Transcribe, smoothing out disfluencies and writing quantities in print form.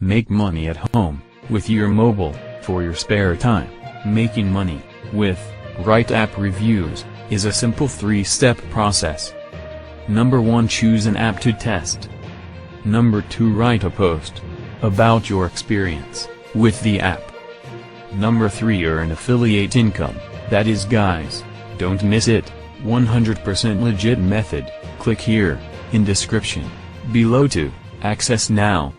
Make money at home, with your mobile, for your spare time. Making money, with Write App Reviews, is a simple 3-step process. Number 1, choose an app to test. Number 2, write a post about your experience with the app. Number 3, earn affiliate income. That is, guys, don't miss it, 100% legit method. Click here, in description, below to access now.